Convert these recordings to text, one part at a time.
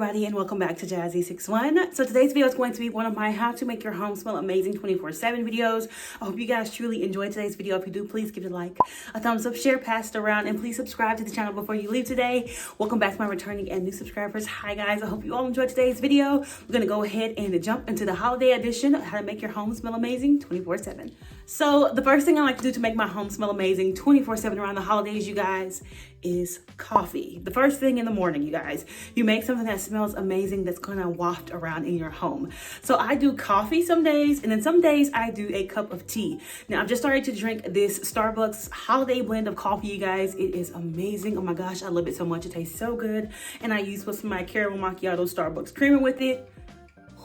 everybody, and welcome back to Jazzy61. So today's video is going to be one of my how to make your home smell amazing 24/7 videos. I hope you guys truly enjoyed today's video. If you do, please give it a like, a thumbs up, share, pass it around, and please subscribe to the channel before you leave today. Welcome back to my returning and new subscribers. Hi guys, I hope you all enjoyed today's video. We're gonna go ahead and jump into the holiday edition of how to make your home smell amazing 24/7. So the first thing I like to do to make my home smell amazing 24/7 around the holidays, you guys, is coffee. The first thing in the morning, you guys, you make something that smells amazing that's gonna waft around in your home. So I do coffee some days, and then some days I do a cup of tea. Now I've just started to drink this Starbucks holiday blend of coffee, you guys. It is amazing. Oh my gosh, I love it so much. It tastes so good. And I use some of my caramel macchiato Starbucks creamer with it.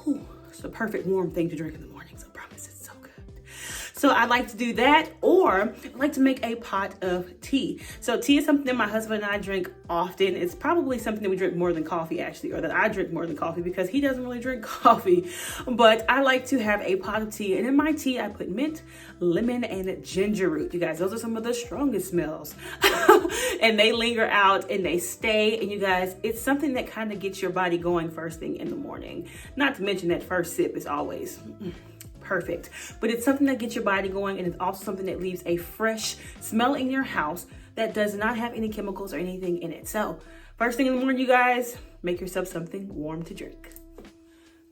Whew, it's the perfect warm thing to drink in the morning, so I promise it's so good. So I like to do that, or I like to make a pot of tea. So tea is something that my husband and I drink often. It's probably something that we drink more than coffee, actually, or that I drink more than coffee because he doesn't really drink coffee. But I like to have a pot of tea, and in my tea I put mint, lemon, and ginger root. You guys, those are some of the strongest smells. And they linger out and they stay. And you guys, it's something that kind of gets your body going first thing in the morning. Not to mention that first sip is always perfect, but it's something that gets your body going, and it's also something that leaves a fresh smell in your house that does not have any chemicals or anything in it. So first thing in the morning, you guys, make yourself something warm to drink.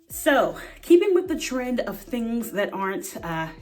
So keeping with the trend of things that aren't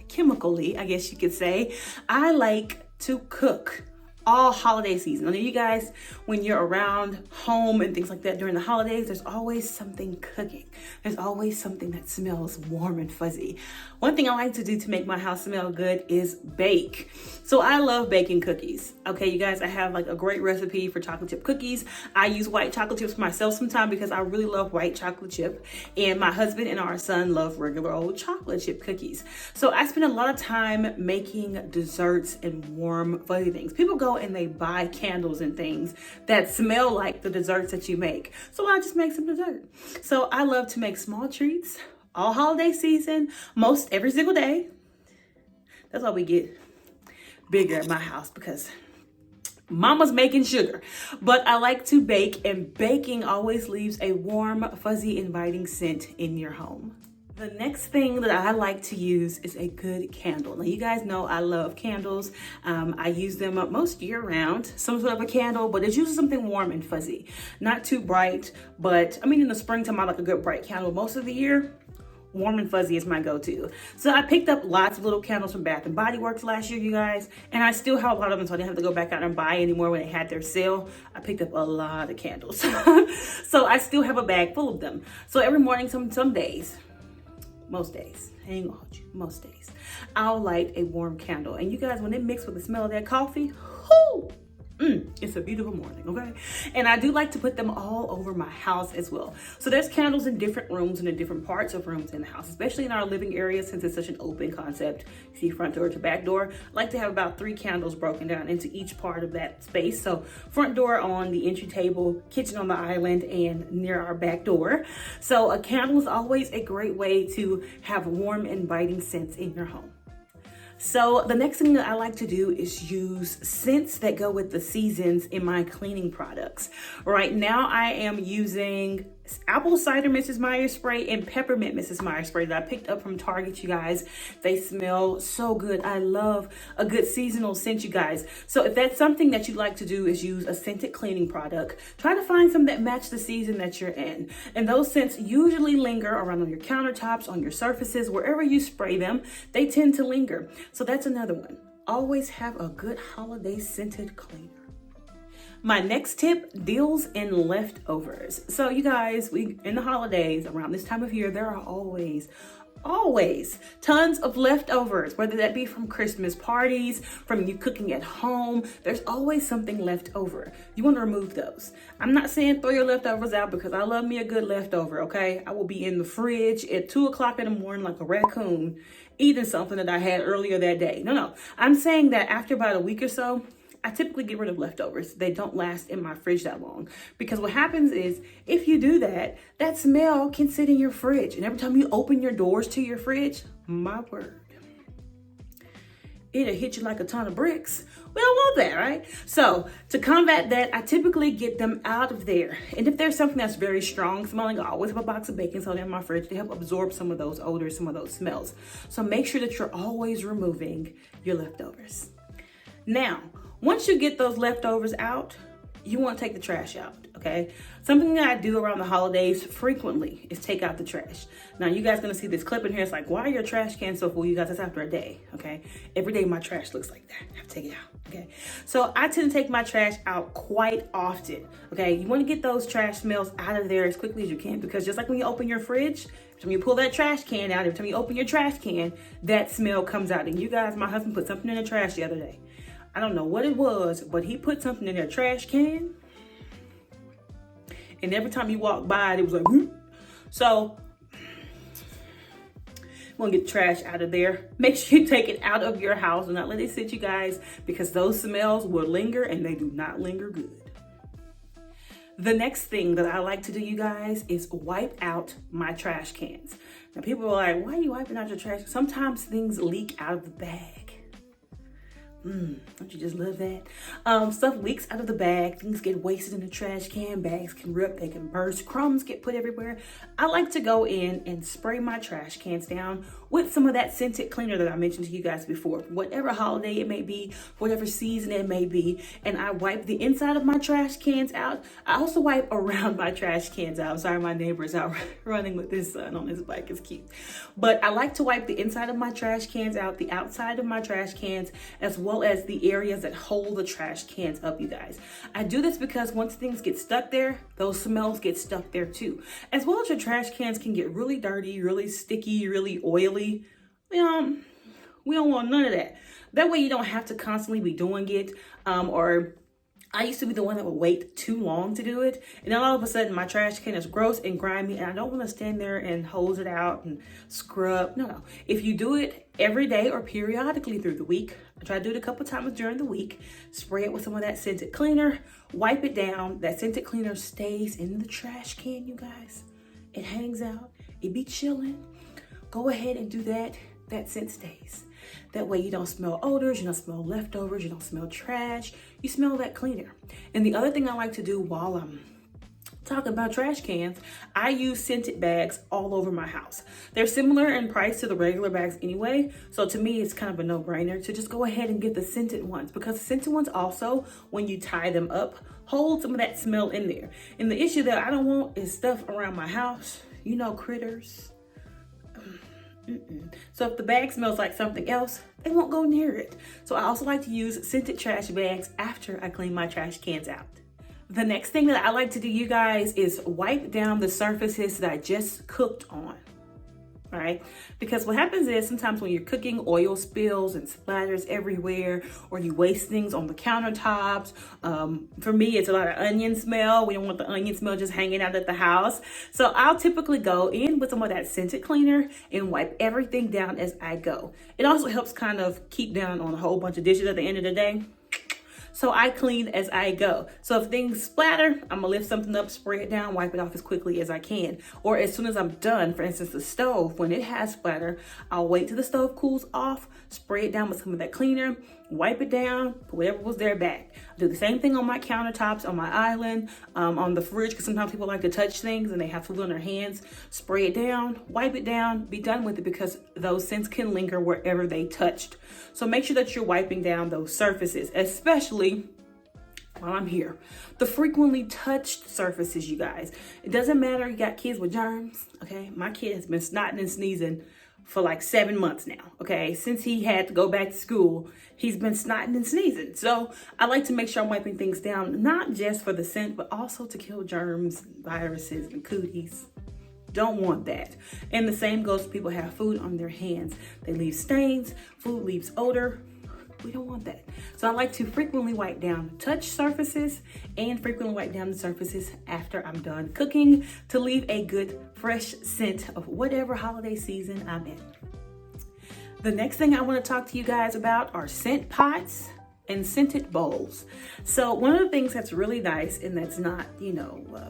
chemically, I guess you could say, I like to cook all holiday season. I know you guys, when you're around home and things like that during the holidays, there's always something cooking. There's always something that smells warm and fuzzy. One thing I like to do to make my house smell good is bake. So I love baking cookies. Okay, you guys, I have like a great recipe for chocolate chip cookies. I use white chocolate chips myself sometimes because I really love white chocolate chip. And my husband and our son love regular old chocolate chip cookies. So I spend a lot of time making desserts and warm, fuzzy things. People go and they buy candles and things that smell like the desserts that you make. So I just make some dessert. So I love to make small treats all holiday season, most every single day. That's why we get bigger at my house, because mama's making sugar. But I like to bake, and baking always leaves a warm, fuzzy, inviting scent in your home. The next thing that I like to use is a good candle. Now you guys know I love candles. I use them most year round, some sort of a candle, but it's usually something warm and fuzzy. Not too bright, but I mean in the springtime I like a good bright candle. Most of the year, warm and fuzzy is my go-to. So I picked up lots of little candles from Bath and Body Works last year, you guys, and I still have a lot of them, so I didn't have to go back out and buy anymore when they had their sale. I picked up a lot of candles. So I still have a bag full of them. So every morning, some days, most days, I ain't gonna hold you, most days, I'll light a warm candle. And you guys, when it mixed with the smell of that coffee, whoo, it's a beautiful morning, okay? And I do like to put them all over my house as well. So there's candles in different rooms and in different parts of rooms in the house, especially in our living area, since it's such an open concept. You see front door to back door. I like to have about 3 candles broken down into each part of that space. So front door on the entry table, kitchen on the island, and near our back door. So a candle is always a great way to have warm, inviting scents in your home. So the next thing that I like to do is use scents that go with the seasons in my cleaning products. Right now I am using apple cider Mrs. Meyer's spray and peppermint Mrs. Meyer's spray that I picked up from Target, you guys. They smell so good. I love a good seasonal scent, you guys. So if that's something that you like to do, is use a scented cleaning product, try to find some that match the season that you're in. And those scents usually linger around on your countertops, on your surfaces, wherever you spray them, they tend to linger. So that's another one. Always have a good holiday scented cleaner. My next tip deals in leftovers. So you guys, in the holidays, around this time of year, there are always tons of leftovers, whether that be from Christmas parties, from you cooking at home. There's always something left over. You want to remove those. I'm not saying throw your leftovers out, because I love me a good leftover, okay? I will be in the fridge at 2 o'clock in the morning like a raccoon eating something that I had earlier that day. No, I'm saying that after about a week or so, I typically get rid of leftovers. They don't last in my fridge that long, because what happens is if you do that, that smell can sit in your fridge. And every time you open your doors to your fridge, my word, it'll hit you like a ton of bricks. We don't want that, right? So to combat that, I typically get them out of there. And if there's something that's very strong smelling, I always have a box of baking soda in my fridge to help absorb some of those odors, some of those smells. So make sure that you're always removing your leftovers. Now, once you get those leftovers out, you want to take the trash out, okay? Something that I do around the holidays frequently is take out the trash. Now, you guys gonna see this clip in here. It's like, why are your trash cans so full? You guys, that's after a day, okay? Every day my trash looks like that. I have to take it out, okay? So I tend to take my trash out quite often, okay? You wanna get those trash smells out of there as quickly as you can, because just like when you open your fridge, every time you pull that trash can out, every time you open your trash can, that smell comes out. And you guys, my husband put something in the trash the other day. I don't know what it was, but he put something in their trash can. And every time you walk by it, was like, whoop. So, we'll get the trash out of there. Make sure you take it out of your house and not let it sit, you guys, because those smells will linger and they do not linger good. The next thing that I like to do, you guys, is wipe out my trash cans. Now, people are like, why are you wiping out your trash? Sometimes things leak out of the bag. Don't you just love that? Stuff leaks out of the bag. Things get wasted in the trash can. Bags can rip, they can burst. Crumbs get put everywhere. I like to go in and spray my trash cans down with some of that scented cleaner that I mentioned to you guys before. Whatever holiday it may be, whatever season it may be. And I wipe the inside of my trash cans out. I also wipe around my trash cans out. I'm sorry, my neighbor is out running with his son on his bike. It's cute. But I like to wipe the inside of my trash cans out, the outside of my trash cans, as well as the areas that hold the trash cans up, you guys. I do this because once things get stuck there, those smells get stuck there too. As well as your trash cans can get really dirty, really sticky, really oily. We don't want none of that. That way you don't have to constantly be doing it. Or I used to be the one that would wait too long to do it. And then all of a sudden my trash can is gross and grimy and I don't want to stand there and hose it out and scrub. No. If you do it every day or periodically through the week, I try to do it a couple times during the week, spray it with some of that scented cleaner, wipe it down. That scented cleaner stays in the trash can, you guys. It hangs out. It be chilling. Go ahead and do that. That scent stays. That way you don't smell odors, you don't smell leftovers, you don't smell trash. You smell that cleaner. And the other thing I like to do while I'm talking about trash cans, I use scented bags all over my house. They're similar in price to the regular bags anyway. So to me, it's kind of a no-brainer to just go ahead and get the scented ones, because the scented ones also, when you tie them up, hold some of that smell in there. And the issue that I don't want is stuff around my house, you know, critters. So if the bag smells like something else, they won't go near it. So I also like to use scented trash bags after I clean my trash cans out. The next thing that I like to do, you guys, is wipe down the surfaces that I just cooked on. Right? Because what happens is sometimes when you're cooking, oil spills and splatters everywhere, or you waste things on the countertops. For me, it's a lot of onion smell. We don't want the onion smell just hanging out at the house. So I'll typically go in with some of that scented cleaner and wipe everything down as I go. It also helps kind of keep down on a whole bunch of dishes at the end of the day. So I clean as I go. So if things splatter, I'm gonna lift something up, spray it down, wipe it off as quickly as I can. Or as soon as I'm done, for instance, the stove, when it has splatter, I'll wait till the stove cools off, spray it down with some of that cleaner, wipe it down, put whatever was there back. I do the same thing on my countertops, on my island, on the fridge, because sometimes people like to touch things and they have food on their hands. Spray it down, wipe it down, be done with it, because those scents can linger wherever they touched. So make sure that you're wiping down those surfaces, especially while I'm here. The frequently touched surfaces, you guys. It doesn't matter, you got kids with germs, okay? My kid has been snotting and sneezing for like 7 months now, okay? Since he had to go back to school, he's been snotting and sneezing. So I like to make sure I'm wiping things down, not just for the scent, but also to kill germs, viruses, and cooties. Don't want that. And the same goes for people who have food on their hands. They leave stains, food leaves odor. We don't want that. So I like to frequently wipe down touch surfaces and frequently wipe down the surfaces after I'm done cooking to leave a good fresh scent of whatever holiday season I'm in. The next thing I want to talk to you guys about are scent pots and scented bowls. So one of the things that's really nice and that's not,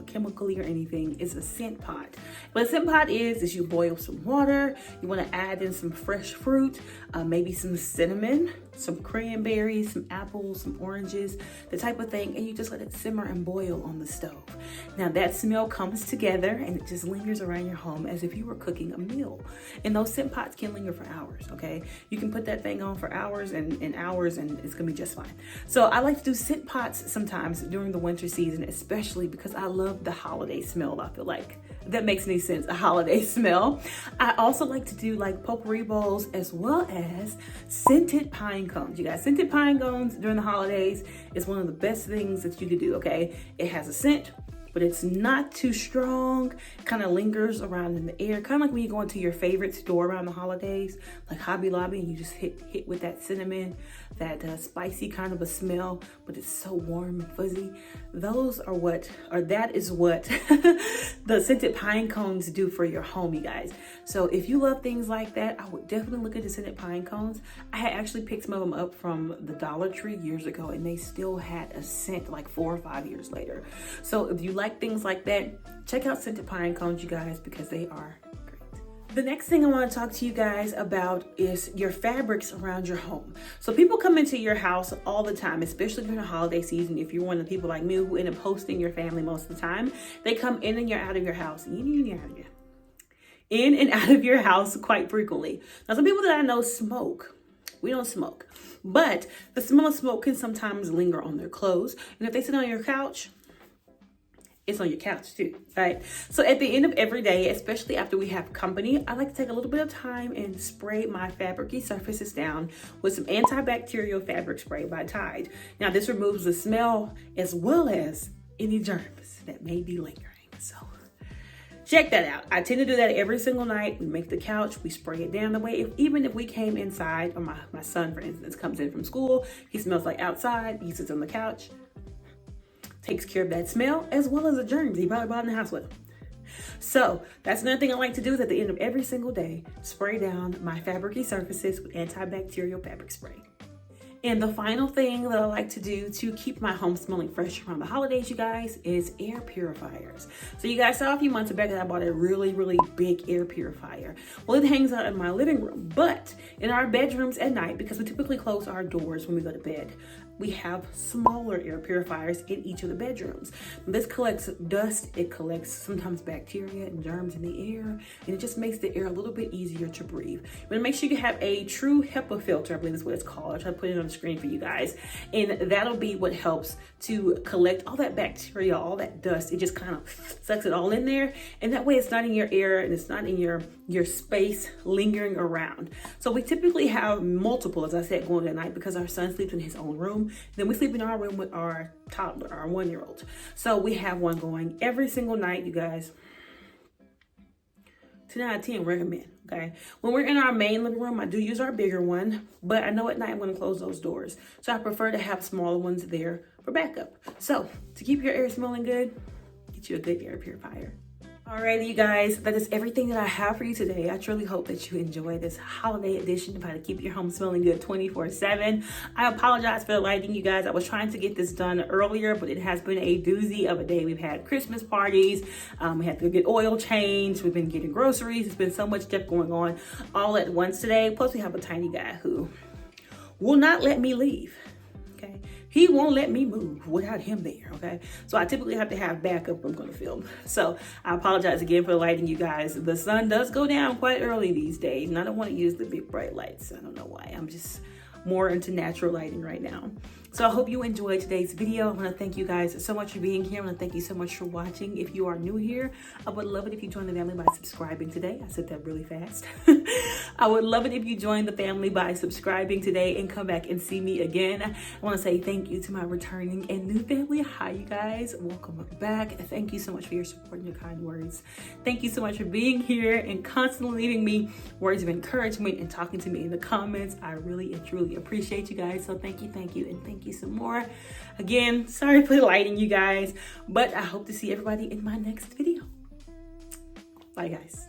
chemically or anything is a scent pot. What a scent pot is you boil some water, you want to add in some fresh fruit, maybe some cinnamon, some cranberries, some apples, some oranges, the type of thing, and you just let it simmer and boil on the stove. Now that smell comes together and it just lingers around your home as if you were cooking a meal. And those scent pots can linger for hours, okay? You can put that thing on for hours and hours and it's gonna be just fine. So I like to do scent pots sometimes during the winter season, especially because I love the holiday smell. I feel like if that makes any sense, a holiday smell. I also like to do like potpourri bowls as well as scented pine cones. You guys, scented pine cones during the holidays is one of the best things that you could do, okay? It has a scent, but it's not too strong, kind of lingers around in the air, kind of like when you go into your favorite store around the holidays, like Hobby Lobby, and you just hit with that cinnamon, that spicy kind of a smell, but it's so warm and fuzzy. That is what the scented pine cones do for your home, you guys. So if you love things like that, I would definitely look at the scented pine cones. I had actually picked some of them up from the Dollar Tree years ago, and they still had a scent like 4 or 5 years later. So if you like things like that, check out scented pine cones, you guys, because they are great. The next thing I want to talk to you guys about is your fabrics around your home. So people come into your house all the time, especially during the holiday season. If you're one of the people like me who end up hosting your family most of the time, they come in and you're out of your house. In and out of your house quite frequently. Now, some people that I know smoke. We don't smoke, but the smell of smoke can sometimes linger on their clothes. And if they sit on your couch, it's on your couch too, right? So at the end of every day, especially after we have company, I like to take a little bit of time and spray my fabricy surfaces down with some antibacterial fabric spray by Tide. Now this removes the smell as well as any germs that may be lingering. So check that out. I tend to do that every single night. We make the couch, we spray it down. The way, even if we came inside, or my son, for instance, comes in from school, he smells like outside, he sits on the couch, takes care of that smell as well as the germs he probably brought in the house with him. So that's another thing I like to do is at the end of every single day, spray down my fabricy surfaces with antibacterial fabric spray. And the final thing that I like to do to keep my home smelling fresh around the holidays, you guys, is air purifiers. So you guys saw a few months back that I bought a really, really big air purifier. Well, it hangs out in my living room, but in our bedrooms at night, because we typically close our doors when we go to bed, we have smaller air purifiers in each of the bedrooms. This collects dust, it collects sometimes bacteria and germs in the air, and it just makes the air a little bit easier to breathe. But make sure you have a true HEPA filter, I believe is what it's called. I'll try to put it on the screen for you guys. And that'll be what helps to collect all that bacteria, all that dust. It just kind of sucks it all in there. And that way it's not in your air and it's not in your space lingering around. So we typically have multiple, as I said, going at night because our son sleeps in his own room. Then we sleep in our room with our toddler, our 1-year-old. So we have one going every single night, you guys. 10 out of 10 recommend, okay? When we're in our main living room, I do use our bigger one, but I know at night I'm gonna close those doors. So I prefer to have smaller ones there for backup. So to keep your air smelling good, get you a good air purifier. Alrighty, you guys, that is everything that I have for you today. I truly hope that you enjoy this holiday edition of how to keep your home smelling good 24/7. I apologize for the lighting, you guys. I was trying to get this done earlier, but it has been a doozy of a day. We've had Christmas parties. We had to go get oil changed. We've been getting groceries. It's been so much stuff going on all at once today. Plus, we have a tiny guy who will not let me leave, okay? He won't let me move without him there, okay? So I typically have to have backup when I'm gonna film. So I apologize again for the lighting, you guys. The sun does go down quite early these days, and I don't wanna use the big bright lights. I don't know why. I'm just more into natural lighting right now. So I hope you enjoyed today's video. I want to thank you guys so much for being here. I want to thank you so much for watching. If you are new here, I would love it if you join the family by subscribing today. I said that really fast. I would love it if you join the family by subscribing today and come back and see me again. I want to say thank you to my returning and new family. Hi, you guys. Welcome back. Thank you so much for your support and your kind words. Thank you so much for being here and constantly leaving me words of encouragement and talking to me in the comments. I really and truly appreciate you guys. So thank you, and thank you some more. Again, sorry for the lighting, you guys, but I hope to see everybody in my next video. Bye, guys.